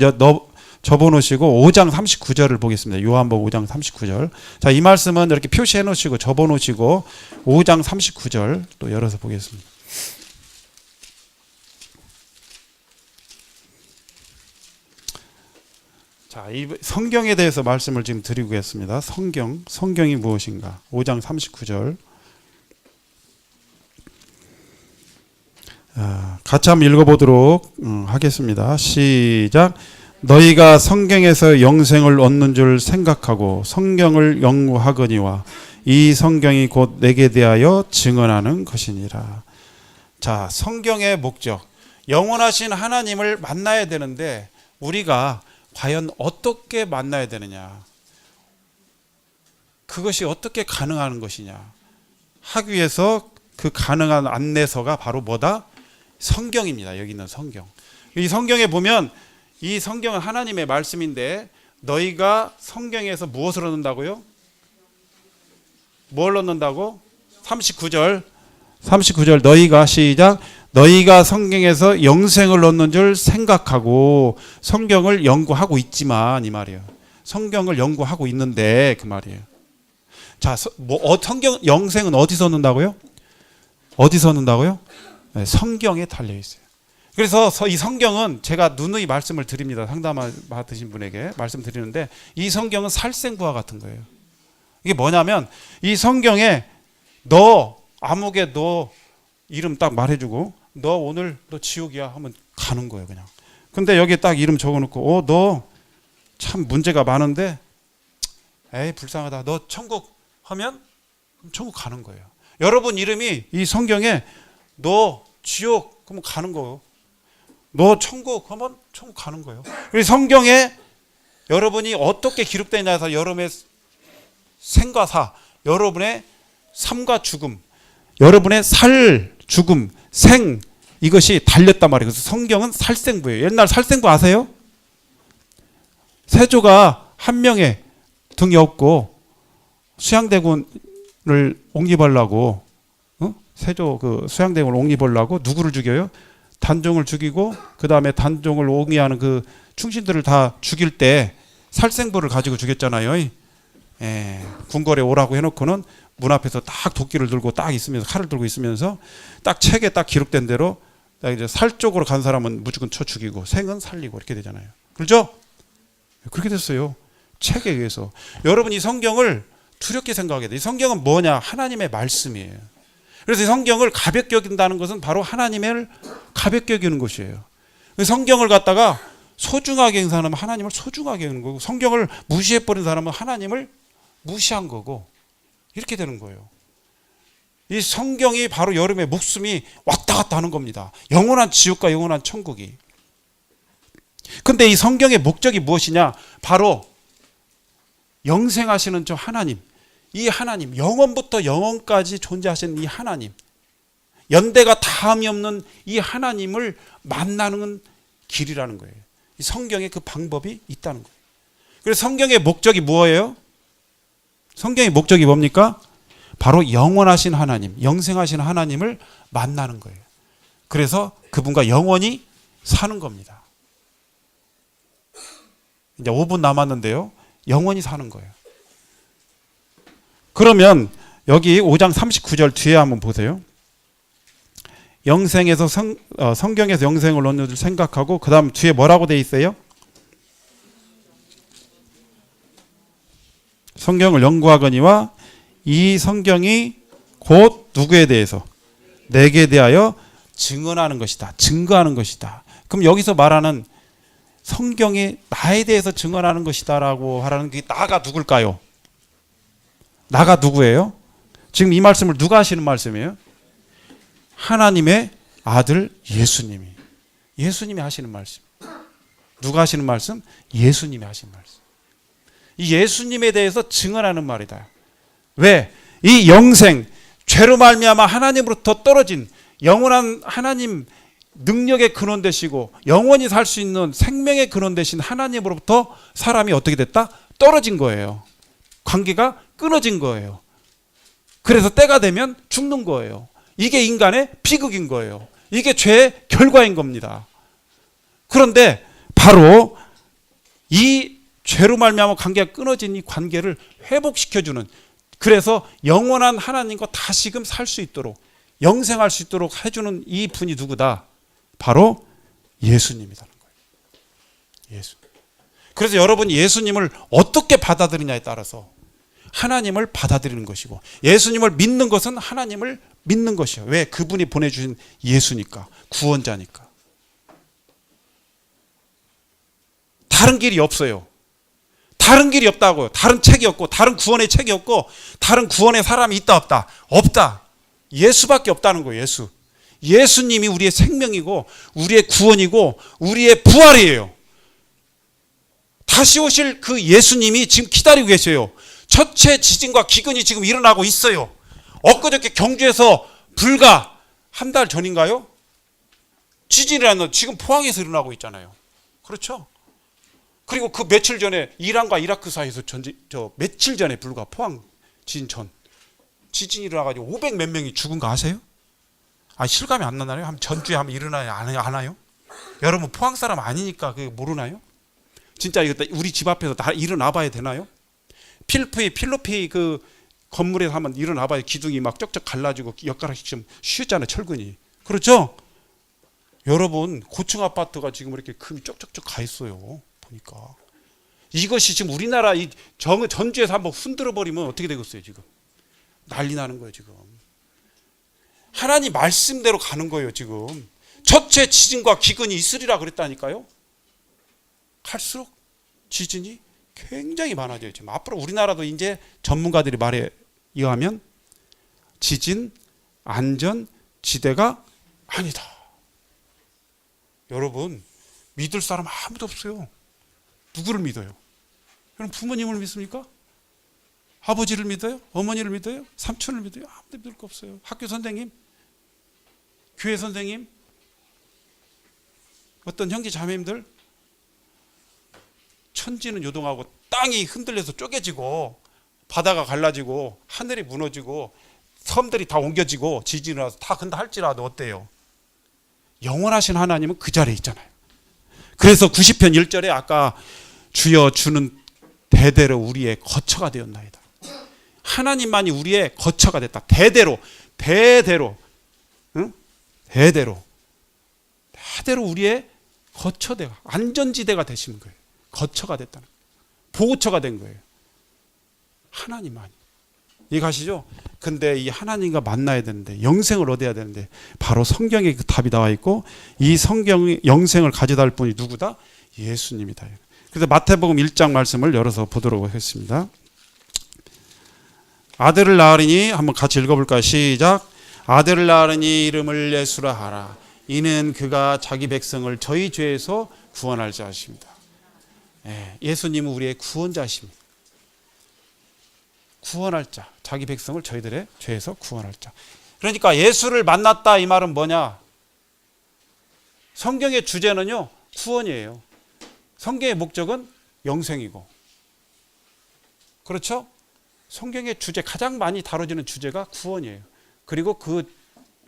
접어놓으시고 5장 39절을 보겠습니다. 요한복음 5장 39절. 자, 이 말씀은 이렇게 표시해 놓으시고 접어놓으시고 5장 39절 또 열어서 보겠습니다. 자, 이 성경에 대해서 말씀을 지금 드리고 있습니다. 성경이 무엇인가? 5장 39절. 같이 한번 읽어보도록 하겠습니다. 시작. 너희가 성경에서 영생을 얻는 줄 생각하고 성경을 연구하거니와 이 성경이 곧 내게 대하여 증언하는 것이니라. 자, 성경의 목적, 영원하신 하나님을 만나야 되는데 우리가 과연 어떻게 만나야 되느냐, 그것이 어떻게 가능한 것이냐 하기 위해서 그 가능한 안내서가 바로 뭐다? 성경입니다. 여기 있는 성경. 이 성경에 보면 이 성경은 하나님의 말씀인데 너희가 성경에서 무엇을 얻는다고요? 뭘 얻는다고? 39절 너희가 시작. 너희가 성경에서 영생을 얻는 줄 생각하고 성경을 연구하고 있지만, 이 말이에요. 성경을 연구하고 있는데 그 말이에요. 자, 성경 영생은 어디서 얻는다고요? 어디서 얻는다고요? 네, 성경에 달려 있어요. 그래서 이 성경은 제가 누누이 말씀을 드립니다. 상담 받으신 분에게 말씀드리는데 이 성경은 살생부와 같은 거예요. 이게 뭐냐면 이 성경에 아무개 너 이름 딱 말해주고 너 오늘 너 지옥이야 하면 가는 거예요. 그냥. 근데 여기에 딱 이름 적어놓고 너 참 문제가 많은데 에이 불쌍하다, 너 천국 하면 천국 가는 거예요. 여러분 이름이 이 성경에 너 지옥 그러면 가는 거예요. 너 천국 하면 천국 가는 거예요. 그리고 성경에 여러분이 어떻게 기록되냐 해서 여러분의 생과 사, 여러분의 삶과 죽음, 여러분의 죽음, 생, 이것이 달렸단 말이에요. 그래서 성경은 살생부예요. 옛날 살생부 아세요? 세조가 한 명의 등이 없고 수양대군을 옹립하려고, 세조 그 수양대군을 옹립하려고 누구를 죽여요? 단종을 죽이고 그 다음에 단종을 옹이하는 그 충신들을 다 죽일 때 살생부를 가지고 죽였잖아요. 궁궐에 오라고 해놓고는 문 앞에서 딱 도끼를 들고 딱 있으면서 칼을 들고 있으면서 딱 책에 딱 기록된 대로 딱 이제 살 쪽으로 간 사람은 무조건 쳐 죽이고 생은 살리고 이렇게 되잖아요. 그렇죠? 그렇게 됐어요. 책에 의해서. 여러분 이 성경을 두렵게 생각해야 돼요. 이 성경은 뭐냐? 하나님의 말씀이에요. 그래서 이 성경을 가볍게 여긴다는 것은 바로 하나님을 가볍게 여기는 것이에요. 성경을 갖다가 소중하게 여긴 사람은 하나님을 소중하게 여기는 거고 성경을 무시해버린 사람은 하나님을 무시한 거고 이렇게 되는 거예요. 이 성경이 바로 여러분의 목숨이 왔다 갔다 하는 겁니다. 영원한 지옥과 영원한 천국이. 근데 이 성경의 목적이 무엇이냐? 바로 영생하시는 저 하나님, 이 하나님, 영원부터 영원까지 존재하시는 이 하나님, 연대가 다함이 없는 이 하나님을 만나는 길이라는 거예요. 이 성경에 그 방법이 있다는 거예요. 그래서 성경의 목적이 뭐예요? 성경의 목적이 뭡니까? 바로 영원하신 하나님, 영생하신 하나님을 만나는 거예요. 그래서 그분과 영원히 사는 겁니다. 이제 5분 남았는데요. 영원히 사는 거예요. 그러면 여기 5장 39절 뒤에 한번 보세요. 영생에서 성경에서 영생을 얻는 줄 생각하고 그 다음 뒤에 뭐라고 돼 있어요? 성경을 연구하거니와 이 성경이 곧 누구에 대해서? 내게 대하여 증언하는 것이다. 증거하는 것이다. 그럼 여기서 말하는 성경이 나에 대해서 증언하는 것이다 라고 하라는 게 나가 누굴까요? 나가 누구예요? 지금 이 말씀을 누가 하시는 말씀이에요? 하나님의 아들 예수님이. 예수님이 하시는 말씀. 누가 하시는 말씀? 예수님이 하시는 말씀. 이 예수님에 대해서 증언하는 말이다. 왜? 이 영생, 죄로 말미암아 하나님으로부터 떨어진 영원한 하나님 능력의 근원 되시고 영원히 살 수 있는 생명의 근원 되신 하나님으로부터 사람이 어떻게 됐다? 떨어진 거예요. 관계가 끊어진 거예요. 그래서 때가 되면 죽는 거예요. 이게 인간의 비극인 거예요. 이게 죄의 결과인 겁니다. 그런데 바로 이 죄로 말미암아 관계가 끊어진 이 관계를 회복시켜주는, 그래서 영원한 하나님과 다시금 살 수 있도록 영생할 수 있도록 해주는 이 분이 누구다? 바로 예수님이라는 거예요. 예수. 그래서 여러분 예수님을 어떻게 받아들이냐에 따라서 하나님을 받아들이는 것이고, 예수님을 믿는 것은 하나님을 믿는 것이에요. 왜? 그분이 보내주신 예수니까, 구원자니까. 다른 길이 없어요. 다른 길이 없다고요. 다른 책이 없고, 다른 구원의 책이 없고, 다른 구원의 사람이 있다 없다? 없다. 예수밖에 없다는 거예요. 예수. 예수님이 우리의 생명이고 우리의 구원이고 우리의 부활이에요. 다시 오실 그 예수님이 지금 기다리고 계세요. 첫째 지진과 기근이 지금 일어나고 있어요. 엊그저께 경주에서 불과 한 달 전인가요? 지진이라는 지금 포항에서 일어나고 있잖아요. 그렇죠? 그리고 그 며칠 전에 이란과 이라크 사이에서 며칠 전에 불과 포항 지진 전 지진이 일어나가지고 500 몇 명이 죽은 거 아세요? 실감이 안 나나요? 한 전주에 한번 일어나요? 안 와요? 여러분 포항 사람 아니니까 그게 모르나요? 진짜 이거 우리 집 앞에서 다 일어나 봐야 되나요? 필로피 그 건물에서 한번 일어나 봐야 기둥이 막 쩍쩍 갈라지고 엿가락씩 좀 쉬었잖아요. 철근이. 그렇죠? 여러분 고층 아파트가 지금 이렇게 금이 쪽쪽쪽 가 있어요. 보니까 이것이 지금 우리나라 이 전주에서 한번 흔들어 버리면 어떻게 되겠어요? 지금 난리 나는 거예요. 지금 하나님 말씀대로 가는 거예요. 지금 첫째 지진과 기근이 있으리라 그랬다니까요. 갈수록 지진이 굉장히 많아져요. 지금 앞으로 우리나라도 이제 전문가들이 말에 의하면 지진 안전 지대가 아니다. 여러분 믿을 사람 아무도 없어요. 누구를 믿어요? 여러분 부모님을 믿습니까? 아버지를 믿어요? 어머니를 믿어요? 삼촌을 믿어요? 아무도 믿을 거 없어요. 학교 선생님? 교회 선생님? 어떤 형제 자매님들? 천지는 요동하고 땅이 흔들려서 쪼개지고 바다가 갈라지고 하늘이 무너지고 섬들이 다 옮겨지고 지진이 나서 다 근다 할지라도 어때요? 영원하신 하나님은 그 자리에 있잖아요. 그래서 90편 1절에 아까 주여 주는 대대로 우리의 거처가 되었나이다. 하나님만이 우리의 거처가 됐다. 대대로 응? 대대로 우리의 거처대가 안전지대가 되시는 거예요. 거처가 됐다는 거예요. 보호처가 된 거예요. 하나님만이. 이해가시죠? 근데 이 하나님과 만나야 되는데, 영생을 얻어야 되는데, 바로 성경에 그 답이 나와 있고, 이 성경의 영생을 가져다 줄 분이 누구다? 예수님이다. 그래서 마태복음 1장 말씀을 열어서 보도록 하겠습니다. 아들을 낳으리니, 한번 같이 읽어볼까요? 시작. 아들을 낳으리니 이름을 예수라 하라. 이는 그가 자기 백성을 저희 죄에서 구원할 자십니다. 예수님은 우리의 구원자십니다. 구원할 자, 자기 백성을 저희들의 죄에서 구원할 자. 그러니까 예수를 만났다 이 말은 뭐냐? 성경의 주제는요, 구원이에요. 성경의 목적은 영생이고, 그렇죠? 성경의 주제, 가장 많이 다뤄지는 주제가 구원이에요. 그리고 그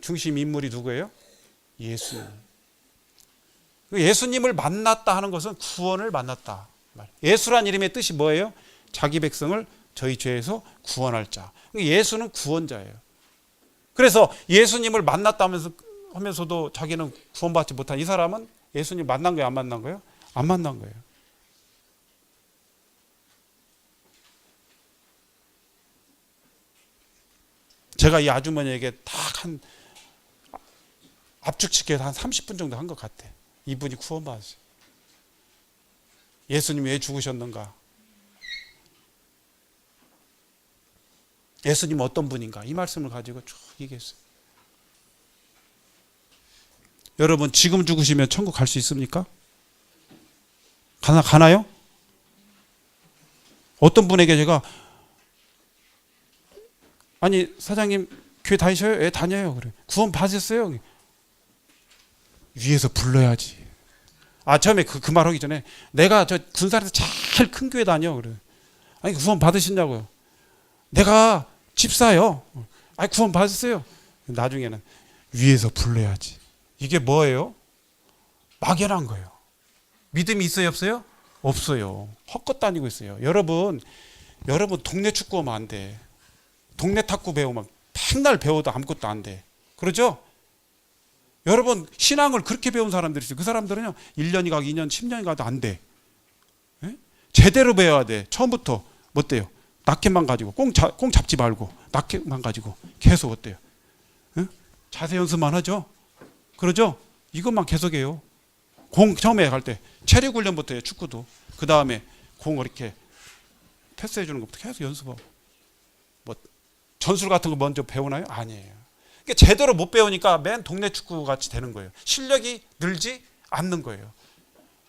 중심 인물이 누구예요? 예수님. 예수님을 만났다 하는 것은 구원을 만났다. 예수란 이름의 뜻이 뭐예요? 자기 백성을 저희 죄에서 구원할 자. 예수는 구원자예요. 그래서 예수님을 만났다 하면서도 자기는 구원받지 못한 이 사람은 예수님 만난 거예요? 안 만난 거예요? 안 만난 거예요. 제가 이 아주머니에게 딱 한 압축시켜서 한 30분 정도 한 것 같아. 이분이 구원받았어요. 예수님이 왜 죽으셨는가? 예수님은 어떤 분인가? 이 말씀을 가지고 쭉 얘기했어요. 여러분, 지금 죽으시면 천국 갈 수 있습니까? 가나요? 어떤 분에게 제가, 아니 사장님 교회 다니셔요? 예, 다녀요. 그래. 구원 받으셨어요? 위에서 불러야지. 처음에 그 말 하기 전에 내가 저 군산에서 제일 큰 교회 다녀. 그래. 아니 구원 받으시냐고요. 내가 집사요. 아니 구원 받으세요. 나중에는 위에서 불러야지. 이게 뭐예요? 막연한 거예요. 믿음이 있어요, 없어요? 없어요. 헛것 다니고 있어요. 여러분 동네 축구 하면 안 돼. 동네 탁구 배우면 맨날 배워도 아무것도 안 돼. 그러죠? 여러분 신앙을 그렇게 배운 사람들이 있어요. 그 사람들은요 1년이 가고 2년 10년이 가도 안 돼. 에? 제대로 배워야 돼. 처음부터. 뭐 어때요? 라켓만 가지고 공 잡지 말고 라켓만 가지고 계속 어때요? 에? 자세 연습만 하죠. 그러죠? 이것만 계속해요. 공 처음에 갈 때 체력 훈련부터 해요. 축구도. 그 다음에 공을 이렇게 패스해 주는 것부터 계속 연습하고. 뭐 전술 같은 거 먼저 배우나요? 아니에요. 그러니까 제대로 못 배우니까 맨 동네 축구 같이 되는 거예요. 실력이 늘지 않는 거예요.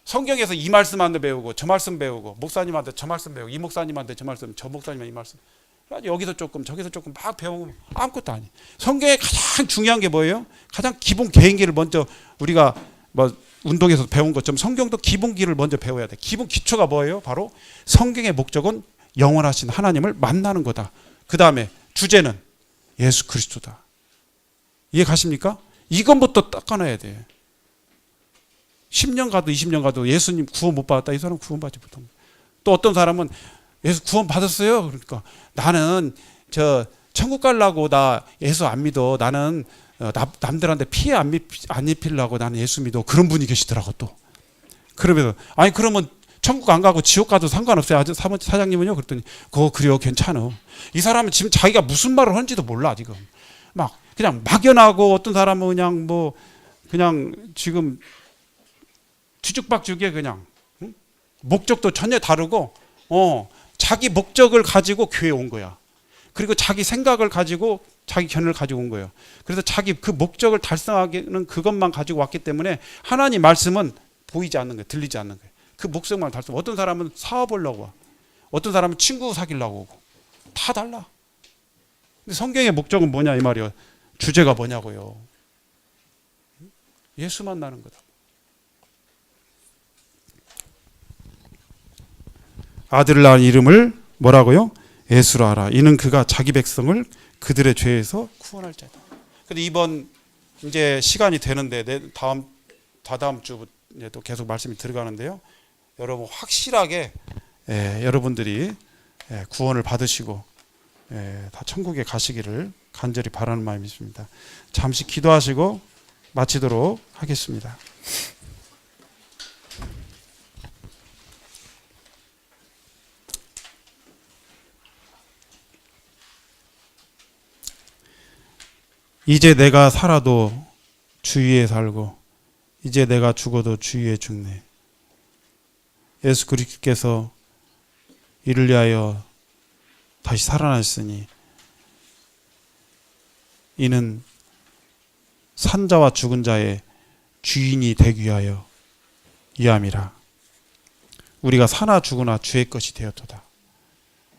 성경에서 이 말씀한테 배우고 저 말씀 배우고 목사님한테 저 말씀 배우고 이 목사님한테 저 말씀 저 목사님한테 이 말씀 여기서 조금 저기서 조금 막 배우면 아무것도 아니에요. 성경에 가장 중요한 게 뭐예요? 가장 기본 개인기를 먼저 우리가 뭐 운동에서 배운 것처럼 성경도 기본기를 먼저 배워야 돼. 기본 기초가 뭐예요? 바로 성경의 목적은 영원하신 하나님을 만나는 거다. 그 다음에 주제는 예수 그리스도다. 이해 가십니까? 이것부터 닦아놔야 돼. 10년 가도 20년 가도 예수님 구원 못 받았다. 이 사람은 구원 받지 못한 거예요. 또 어떤 사람은 예수 구원 받았어요. 그러니까 나는 저 천국 가려고 나 예수 안 믿어. 나는 남들한테 피해 안 입히려고 나는 예수 믿어. 그런 분이 계시더라고 또. 그러면서 아니 그러면 천국 안 가고 지옥 가도 상관없어요. 사장님은요. 그랬더니 그래요. 괜찮아. 이 사람은 지금 자기가 무슨 말을 하는지도 몰라 지금. 막 그냥 막연하고 어떤 사람은 그냥 뭐 그냥 지금 뒤죽박죽에 그냥 응? 목적도 전혀 다르고 자기 목적을 가지고 교회에 온 거야. 그리고 자기 생각을 가지고 자기 견해를 가지고 온 거예요. 그래서 자기 그 목적을 달성하기는 그것만 가지고 왔기 때문에 하나님 말씀은 보이지 않는 거예요. 들리지 않는 거예요. 그 목적만 달성. 어떤 사람은 사업을 하고 와. 어떤 사람은 친구 사귀려고 오고. 다 달라. 근데 성경의 목적은 뭐냐 이 말이에요. 주제가 뭐냐고요. 예수 만나는 거다. 아들을 낳은 이름을 뭐라고요? 예수라 하라. 이는 그가 자기 백성을 그들의 죄에서 구원할 자다. 근데 이번 이제 시간이 되는데 다다음 주에도 계속 말씀이 들어가는데요. 여러분 확실하게 여러분들이 구원을 받으시고 다 천국에 가시기를 간절히 바라는 마음이 있습니다. 잠시 기도하시고 마치도록 하겠습니다. 이제 내가 살아도 주 위에 살고 이제 내가 죽어도 주 위에 죽네. 예수 그리스도께서 이를 위하여 다시 살아나셨으니 이는 산자와 죽은 자의 주인이 되기 위하여 이함이라. 우리가 사나 죽으나 주의 것이 되었도다.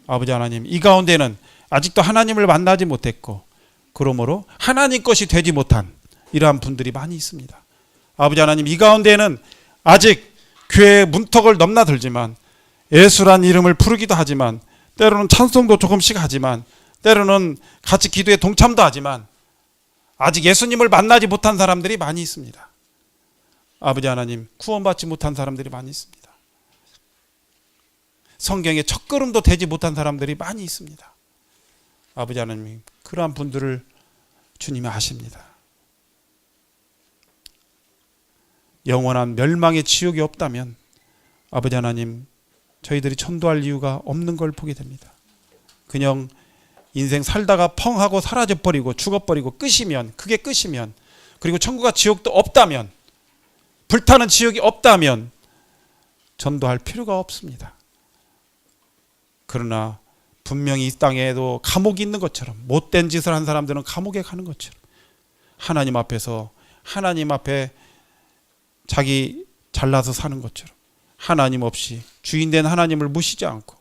아버지 하나님, 이 가운데는 아직도 하나님을 만나지 못했고 그러므로 하나님 것이 되지 못한 이러한 분들이 많이 있습니다. 아버지 하나님, 이 가운데는 아직 교회의 문턱을 넘나들지만 예수란 이름을 부르기도 하지만 때로는 찬송도 조금씩 하지만 때로는 같이 기도에 동참도 하지만 아직 예수님을 만나지 못한 사람들이 많이 있습니다. 아버지 하나님, 구원받지 못한 사람들이 많이 있습니다. 성경의 첫걸음도 되지 못한 사람들이 많이 있습니다. 아버지 하나님, 그러한 분들을 주님이 아십니다. 영원한 멸망의 지옥이 없다면 아버지 하나님, 저희들이 전도할 이유가 없는 걸 보게 됩니다. 그냥 인생 살다가 펑하고 사라져버리고 죽어버리고 끝이면, 그게 끝이면, 그리고 천국과 지옥도 없다면, 불타는 지옥이 없다면 전도할 필요가 없습니다. 그러나 분명히 이 땅에도 감옥이 있는 것처럼, 못된 짓을 한 사람들은 감옥에 가는 것처럼, 하나님 앞에서 하나님 앞에 자기 잘나서 사는 것처럼 하나님 없이 주인된 하나님을 모시지 않고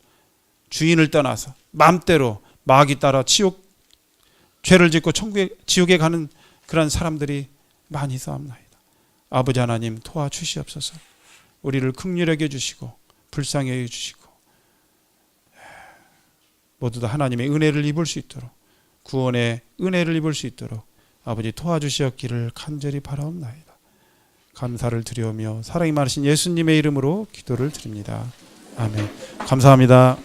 주인을 떠나서 마음대로 마귀 따라 죄를 짓고 지옥에 가는 그런 사람들이 많이 있사옵나이다. 아버지 하나님, 도와주시옵소서. 우리를 긍휼히 여겨주시고 불쌍히 여겨주시고 모두 다 하나님의 은혜를 입을 수 있도록, 구원의 은혜를 입을 수 있도록 아버지 도와주시옵기를 간절히 바라옵나이다. 감사를 드리오며 사랑이 많으신 예수님의 이름으로 기도를 드립니다. 아멘. 감사합니다.